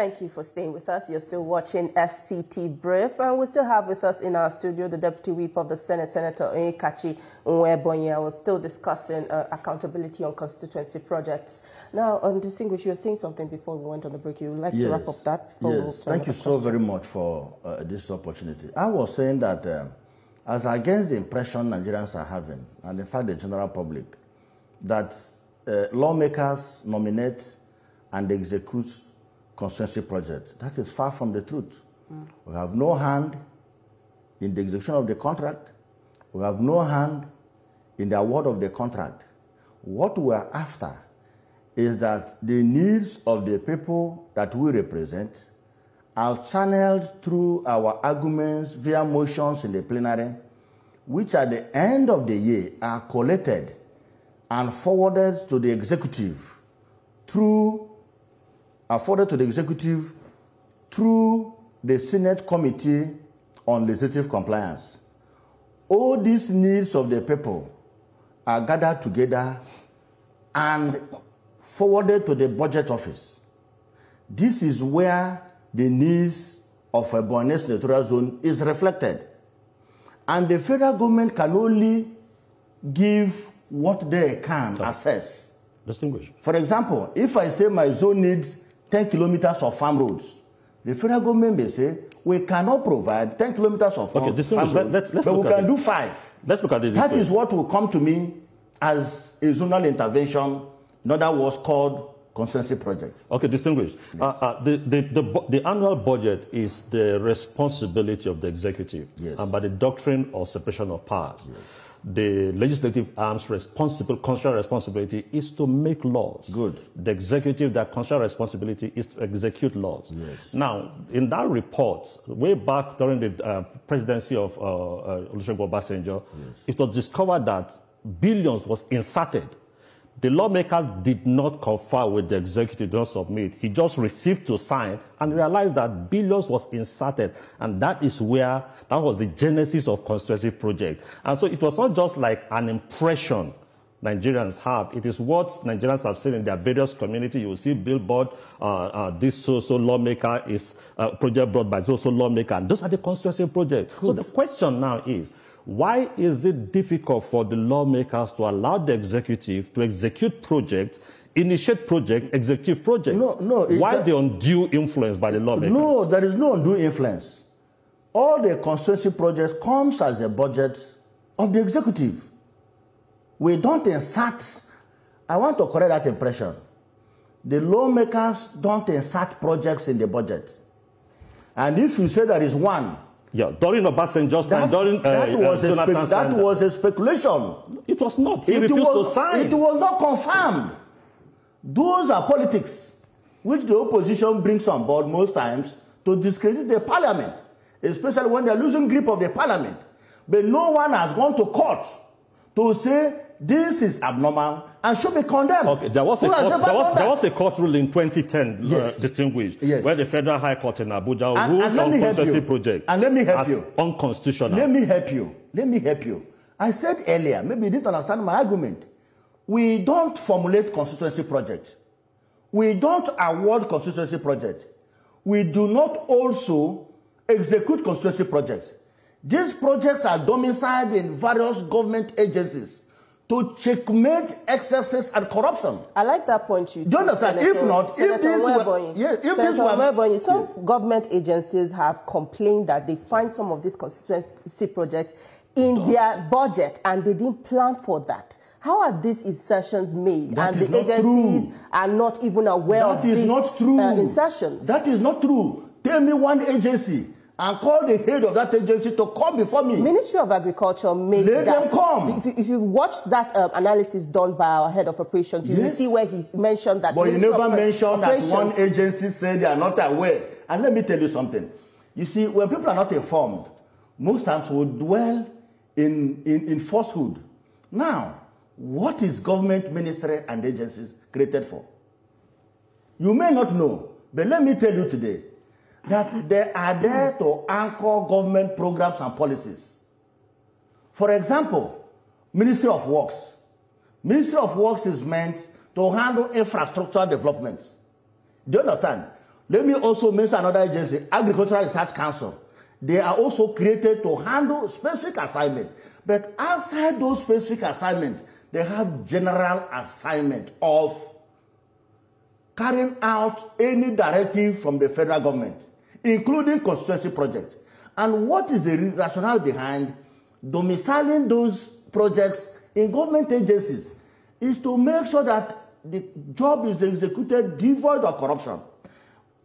Thank you for staying with us. You're still watching FCT Brief, and we still have with us in our studio the Deputy Whip of the Senate, Senator Nwebonyi. We're still discussing accountability on constituency projects. Now, distinguished, you were saying something before we went on the break. You would like to wrap up that? Yes, thank you so very much for this opportunity. I was saying that as against the impression Nigerians are having, and in fact the general public, that lawmakers nominate and execute constituency projects. That is far from the truth. We have no hand in the execution of the contract. We have no hand in the award of the contract. What we are after is that the needs of the people that we represent are channeled through our arguments via motions in the plenary, which at the end of the year are collated and forwarded to the executive through the Senate Committee on Legislative Compliance. All these needs of the people are gathered together and forwarded to the budget office. This is where the needs of a Nwebonyi senatorial zone is reflected. And the federal government can only give what they can assess. Distinguished. For example, if I say my zone needs 10 kilometers of farm roads, the federal government may say, we cannot provide 10 kilometers of farm roads, but we can do 5. Let's look at it. That is what will come to me as a zonal intervention, in other words, called constituency projects. Okay, distinguished. Yes. The annual budget is the responsibility of the executive, yes, and by the doctrine of separation of powers. Yes. The legislative arm's constitutional responsibility is to make laws. Good. The executive, their constitutional responsibility is to execute laws. Yes. Now, in that report, way back during the presidency of Olusegun Obasanjo, yes, it was discovered that billions was inserted. The lawmakers did not confer with the executive, did not submit. He just received to sign and realized that billions was inserted. And that is where, that was the genesis of constituency project. And so it was not just like an impression Nigerians have. It is what Nigerians have seen in their various communities. You will see billboard, this so-so lawmaker is project brought by so-so lawmaker. And those are the constituency projects. So the question now is, why is it difficult for the lawmakers to allow the executive to execute projects, initiate projects, execute projects? Why the undue influence by the lawmakers? No, there is no undue influence. All the constituency projects comes as a budget of the executive. We don't insert, I want to correct that impression. The lawmakers don't insert projects in the budget. And if you say there is one, during Obasanjo's time, that was a speculation. It was not. He refused to sign. It was not confirmed. Those are politics, which the opposition brings on board most times to discredit the parliament, especially when they're losing grip of the parliament. But no one has gone to court to say this is abnormal and should be condemned. Okay, there was a court ruling in 2010, yes, distinguished, yes, where the Federal High Court in Abuja ruled on constituency project. And let me help you. Unconstitutional. Let me help you. Let me help you. I said earlier, maybe you didn't understand my argument. We don't formulate constituency projects. We don't award constituency projects. We do not also execute constituency projects. These projects are domiciled in various government agencies to checkmate excesses and corruption. I like that point you. Do you understand? If not, if this were, some government agencies have complained that they find some of these constituency projects in their budget and they didn't plan for that. How are these insertions made? That and the agencies are not even aware of these insertions? That is not true. Tell me one agency and call the head of that agency to come before me. Ministry of Agriculture made that. Let them come. If you watched that analysis done by our head of operations, you will see where he mentioned that. But you never mentioned that one agency said they are not aware. And let me tell you something. You see, when people are not informed, most times we dwell in falsehood. Now, what is government, ministry, and agencies created for? You may not know, but let me tell you today that they are there to anchor government programs and policies. For example, Ministry of Works. Ministry of Works is meant to handle infrastructure development. Do you understand? Let me also mention another agency, Agricultural Research Council. They are also created to handle specific assignment. But outside those specific assignments, they have general assignment of carrying out any directive from the federal government, including constituency projects. And what is the rationale behind domiciling those projects in government agencies is to make sure that the job is executed devoid of corruption.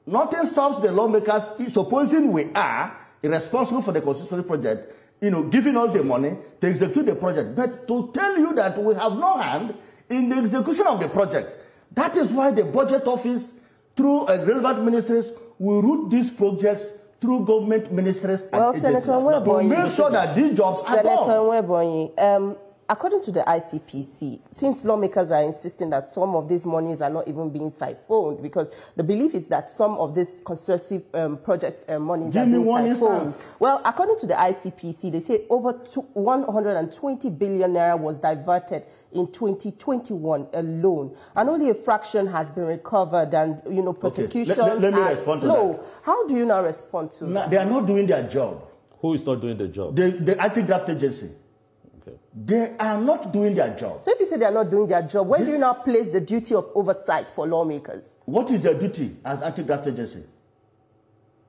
Nothing stops the lawmakers, supposing we are responsible for the constituency project, giving us the money to execute the project, but to tell you that we have no hand in the execution of the project. That is why the budget office, through relevant ministries, will route these projects through government ministries and agencies. Senator Nwebonyi, to make sure that these jobs are done. Senator Nwebonyi, according to the ICPC, since lawmakers are insisting that some of these monies are not even being siphoned, because the belief is that some of these constituency projects monies are being siphoned. Well, according to the ICPC, they say over 120 billion naira was diverted in 2021 alone, and only a fraction has been recovered, and prosecution is slow. How do you now respond to that? They are not doing their job. Who is not doing the job? The anti-graft agency. Okay. They are not doing their job. So if you say they are not doing their job, where do you now place the duty of oversight for lawmakers? What is their duty as anti-graft agency?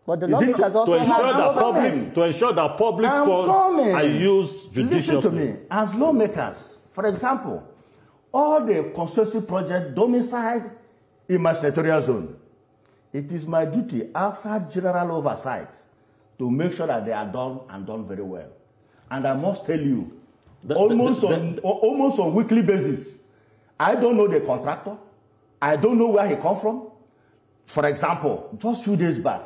But the lawmakers also have oversight. To ensure that public funds are used judiciously. Listen to me. As lawmakers, for example, all the constituency projects domiciled in my senatorial zone, it is my duty outside general oversight to make sure that they are done and done very well. And I must tell you, almost on weekly basis, I don't know the contractor. I don't know where he come from. For example, just a few days back,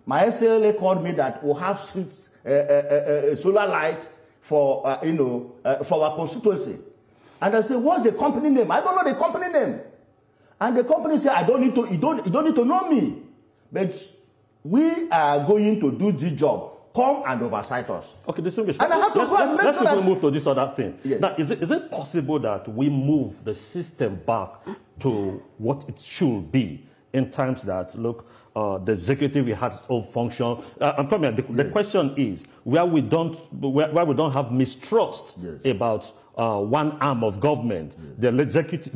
my SLA called me that we'll have solar light for for our constituency. And I said, what's the company name? I don't know the company name. And the company said, you don't need to know me. But we are going to do the job. Come and oversight us. Okay, distinguished. Let's move to this other thing. Yes. Now, is it possible that we move the system back to what it should be in times that, look, the executive has its own function? I'm coming. The question is where we don't have mistrust about one arm of government. The legislature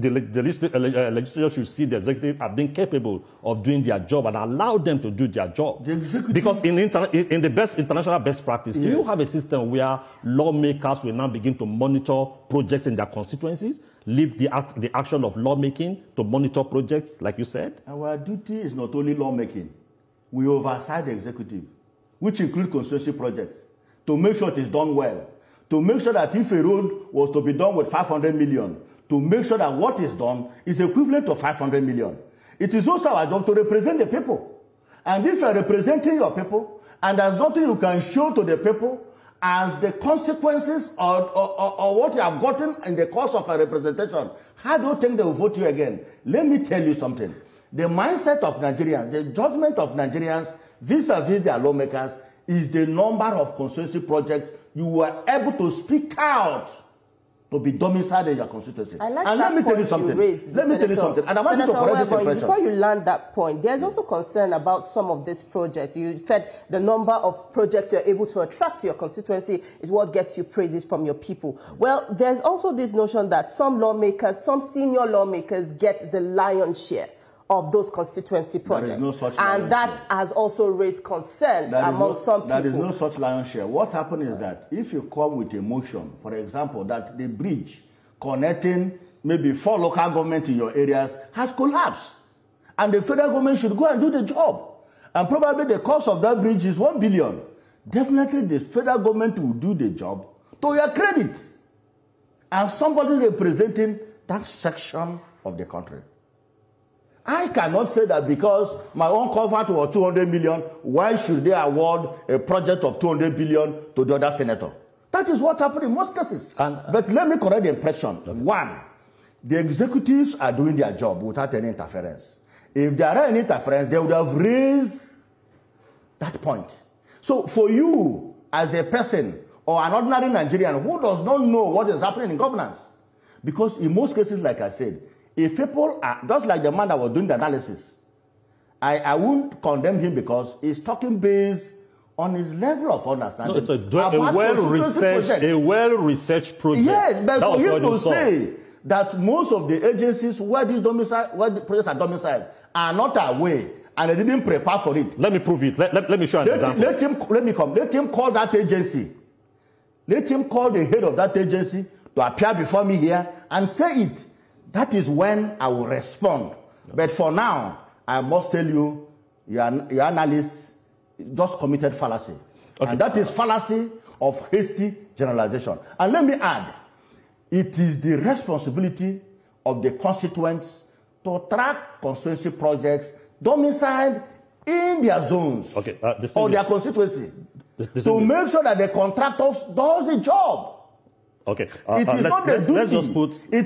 should see the executive as being capable of doing their job and allow them to do their job. Because in the best international best practice, do you have a system where lawmakers will now begin to monitor projects in their constituencies, leave the action of lawmaking to monitor projects, like you said? Our duty is not only lawmaking. We oversight the executive, which includes constituency projects, to make sure it is done well. To make sure that if a road was to be done with 500 million, to make sure that what is done is equivalent to 500 million. It is also our job to represent the people. And if you are representing your people, and there's nothing you can show to the people as the consequences or what you have gotten in the course of a representation, how do you think they will vote you again? Let me tell you something. The mindset of Nigerians, the judgment of Nigerians vis-a-vis their lawmakers is the number of constituency projects you were able to speak out to be domiciled in your constituency. And let me tell you something. And I want you to correct this impression. Before you land that point, there's also concern about some of these projects. You said the number of projects you're able to attract to your constituency is what gets you praises from your people. Well, there's also this notion that some lawmakers, some senior lawmakers get the lion's share of those constituency projects. There is no such and that has also raised concerns among some people. There is no such lion's share. What happened is that if you come with a motion, for example, that the bridge connecting maybe 4 local governments in your areas has collapsed, and the federal government should go and do the job, and probably the cost of that bridge is 1 billion, definitely the federal government will do the job to your credit, and somebody representing that section of the country. I cannot say that because my own covenant was 200 million, why should they award a project of 200 billion to the other senator? That is what happened in most cases. But let me correct the impression. One, the executives are doing their job without any interference. If there are any interference, they would have raised that point. So for you, as a person or an ordinary Nigerian who does not know what is happening in governance, because in most cases, like I said, if people are, just like the man that was doing the analysis, I won't condemn him because he's talking based on his level of understanding. No, it's a well-researched project. Yes, but for him to say that most of the agencies where the projects are domiciled are not aware and they didn't prepare for it. Let me prove it. Let me show an example. Let him call that agency. Let him call the head of that agency to appear before me here and say it. That is when I will respond. Yeah. But for now, I must tell you, your analyst just committed fallacy. Okay. And that is fallacy of hasty generalization. And let me add, it is the responsibility of the constituents to track constituency projects domiciled in their zones or their constituency to make sure that the contractors does the job. Okay. It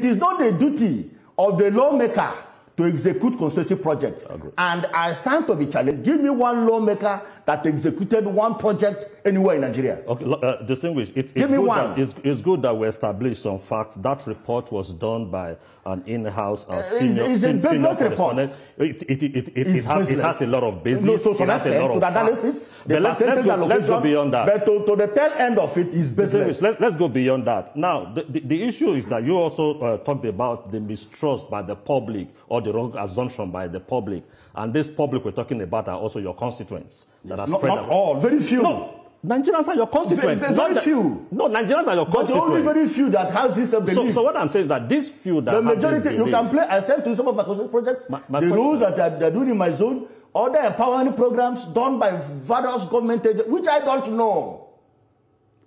is not the duty of the lawmaker to execute constituency project. And I stand to be challenged. Give me one lawmaker that executed one project anywhere in Nigeria. Okay, distinguished. It's good that we established some facts. That report was done by an in-house senior correspondent. It has a lot of business. So that's it. To the analysis, let's go beyond that. But to the tail end of it is business. Let's go beyond that. Now, the issue is that you also talked about the mistrust by the public or the wrong assumption by the public. And this public we're talking about are also your constituents. That are spread not all, very few. No, Nigerians are your constituents. Very few. No, Nigerians are your constituents. But only very few that have this belief. So what I'm saying is that these few that the majority, have this you can play, I sent to some of my constituency projects, the rules that they're doing in my zone, other empowering programs done by various government agents, which I don't know.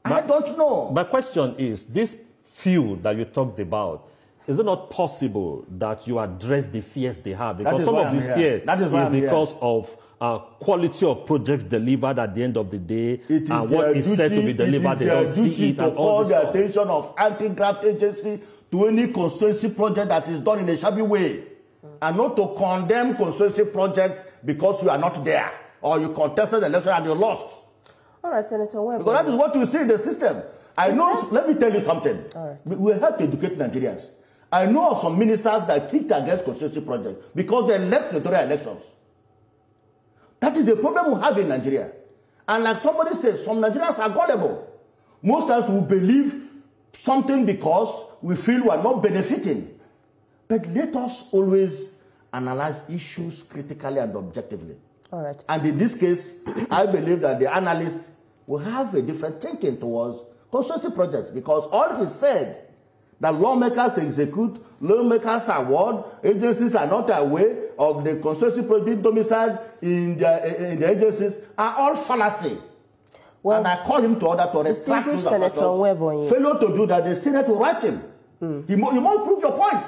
I don't know. My question is, this few that you talked about, is it not possible that you address the fears they have? Because some of these fears is because of quality of projects delivered at the end of the day and what is said to be delivered. They don't see it to call the attention of anti-graft agency to any constituency project that is done in a shabby way, and not to condemn constituency projects because you are not there or you contested the election and you lost. All right, Senator Nwebonyi. Because that is what you see in the system. I know. Let me tell you something. We have to educate Nigerians. I know of some ministers that kicked against constituency projects because they left senatorial elections. That is the problem we have in Nigeria. And like somebody says, some Nigerians are gullible. Most times we believe something because we feel we are not benefiting. But let us always analyze issues critically and objectively. All right. And in this case, I believe that the analysts will have a different thinking towards constituency projects because all he said that lawmakers execute, lawmakers award, agencies are not aware of the constituency project domiciled in the agencies are all fallacy. Well, and I call him to order to retract those failure to do that, the Senate will write him. You must prove your point.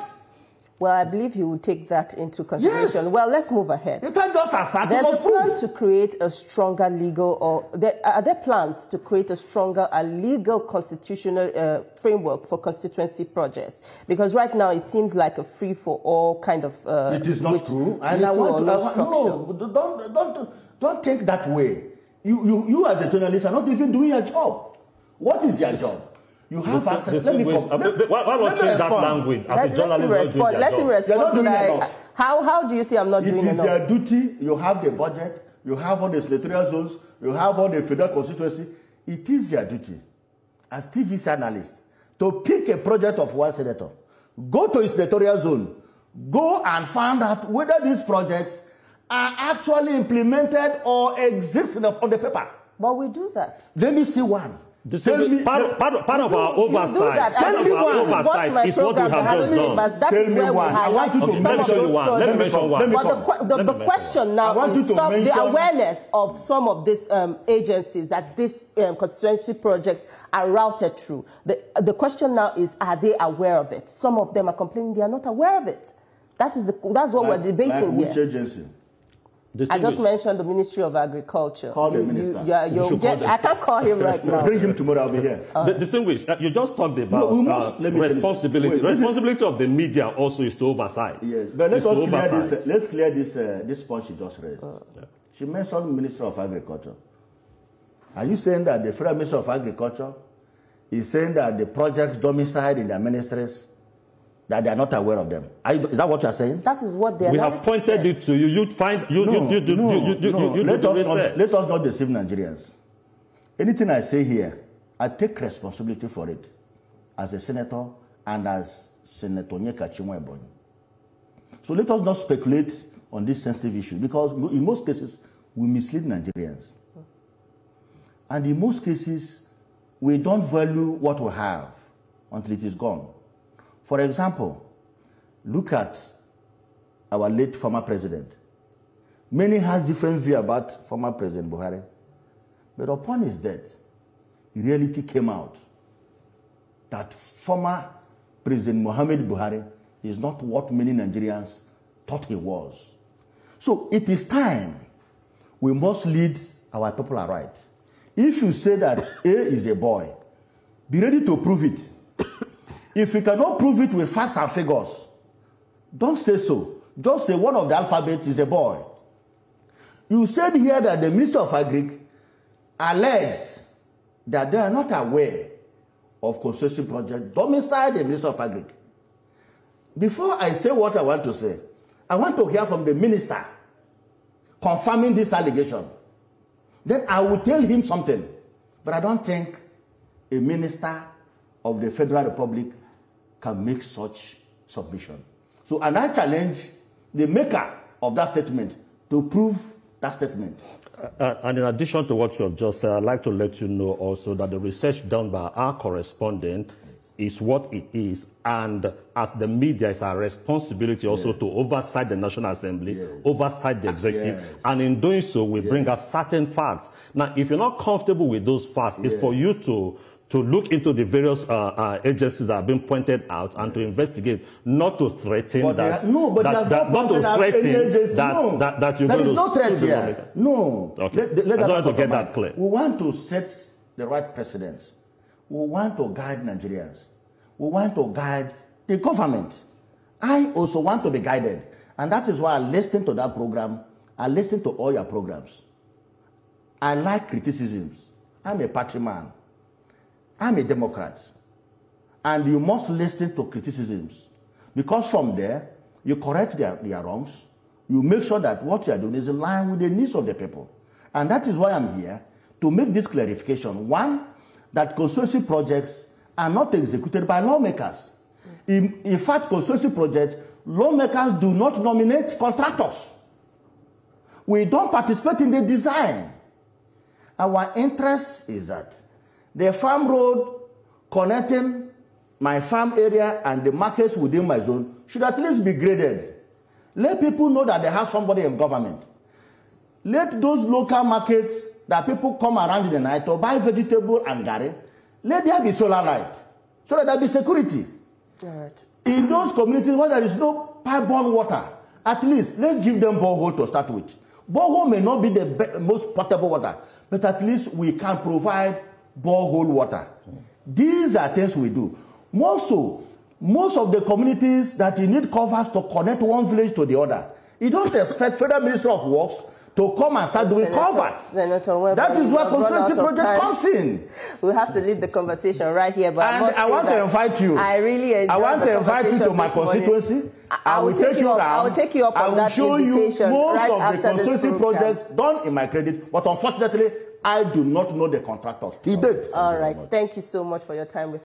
Well, I believe you will take that into consideration. Yes. Well, let's move ahead. You can't just assert. There's a plan to create a stronger legal, or are there plans to create a stronger legal constitutional framework for constituency projects? Because right now it seems like a free-for-all kind of. It is not true. And I want no, don't think that way. You as a journalist are not even doing your job. What is your job? You have access. Let me come. Why not change that language as a journalist? Let him respond to that. How do you say I'm not doing enough? It is their duty. You have the budget. You have all the senatorial zones. You have all the federal constituency. It is their duty as TVC analysts to pick a project of one senator, go to his senatorial zone, go and find out whether these projects are actually implemented or exist on the paper. But we do that. Let me see one. Part of our oversight. Is what we have just done. That is where we highlight some of those projects. Let me mention one. But the question now is the awareness of some of these agencies that these constituency projects are routed through. The question now is, are they aware of it? Some of them are complaining they are not aware of it. That's what we're debating here. Which agency? I just mentioned the Ministry of Agriculture. Call the minister. I can't call him right now. Bring him tomorrow, I'll be here. Distinguished, you just talked about responsibility. Responsibility of the media also is to oversight. Yes, but let's clear this point she just raised. She mentioned the Ministry of Agriculture. Are you saying that the Federal Ministry of Agriculture is saying that the projects domiciled in their ministries that they are not aware of them. Is that what you are saying? That is what they are. We have pointed it to you. Let us not deceive Nigerians. Anything I say here, I take responsibility for it as a senator and as Senator Nwebonyi. So let us not speculate on this sensitive issue, because in most cases we mislead Nigerians. And in most cases we don't value what we have until it is gone. For example, look at our late former president. Many has different view about former President Buhari. But upon his death, reality came out that former President Muhammad Buhari is not what many Nigerians thought he was. So it is time we must lead our people aright. If you say that A is a boy, be ready to prove it. If you cannot prove it with facts and figures, don't say so. Just say one of the alphabets is a boy. You said here that the Minister of Agriculture alleged that they are not aware of consortium project domiciled the Minister of Agriculture. Before I say what I want to say, I want to hear from the minister confirming this allegation. Then I will tell him something. But I don't think a minister of the Federal Republic can make such submission. So, and I challenge the maker of that statement to prove that statement. And in addition to what you have just said, I'd like to let you know also that the research done by our correspondent is what it is, and as the media, it's our responsibility also to oversight the National Assembly, oversight the executive, and in doing so, we bring us certain facts. Now, if you're not comfortable with those facts, it's for you to look into the various agencies that have been pointed out and to investigate, not to threaten that you're going to sue the lawmaker. No. Okay. I don't want to get that clear. We want to set the right precedents. We want to guide Nigerians. We want to guide the government. I also want to be guided. And that is why I listen to that program. I listen to all your programs. I like criticisms. I'm a party man. I'm a Democrat. And you must listen to criticisms. Because from there, you correct their wrongs. You make sure that what you are doing is in line with the needs of the people. And that is why I'm here, to make this clarification. One, that consortium projects are not executed by lawmakers. In fact, consortium projects, lawmakers do not nominate contractors. We don't participate in the design. Our interest is that the farm road connecting my farm area and the markets within my zone should at least be graded. Let people know that they have somebody in government. Let those local markets that people come around in the night to buy vegetable and garri, let there be solar light, so that there be security. Right. In those communities where there is no pipe-borne water, at least let's give them borehole to start with. Borehole may not be the most potable water, but at least we can provide borehole water. These are things we do. More so, most of the communities that you need covers to connect one village to the other, you don't expect Federal Ministry of Works to come and start doing covers. That is where constituency project comes in. We have to leave the conversation right here. But I want to invite you. I really enjoy I want to invite you to my constituency. I will take you around. I will take you up on that invitation. I will show you most right of the constituency projects done in my credit, but unfortunately, I do not know the contractors till date. All right. Thank you so much for your time with us.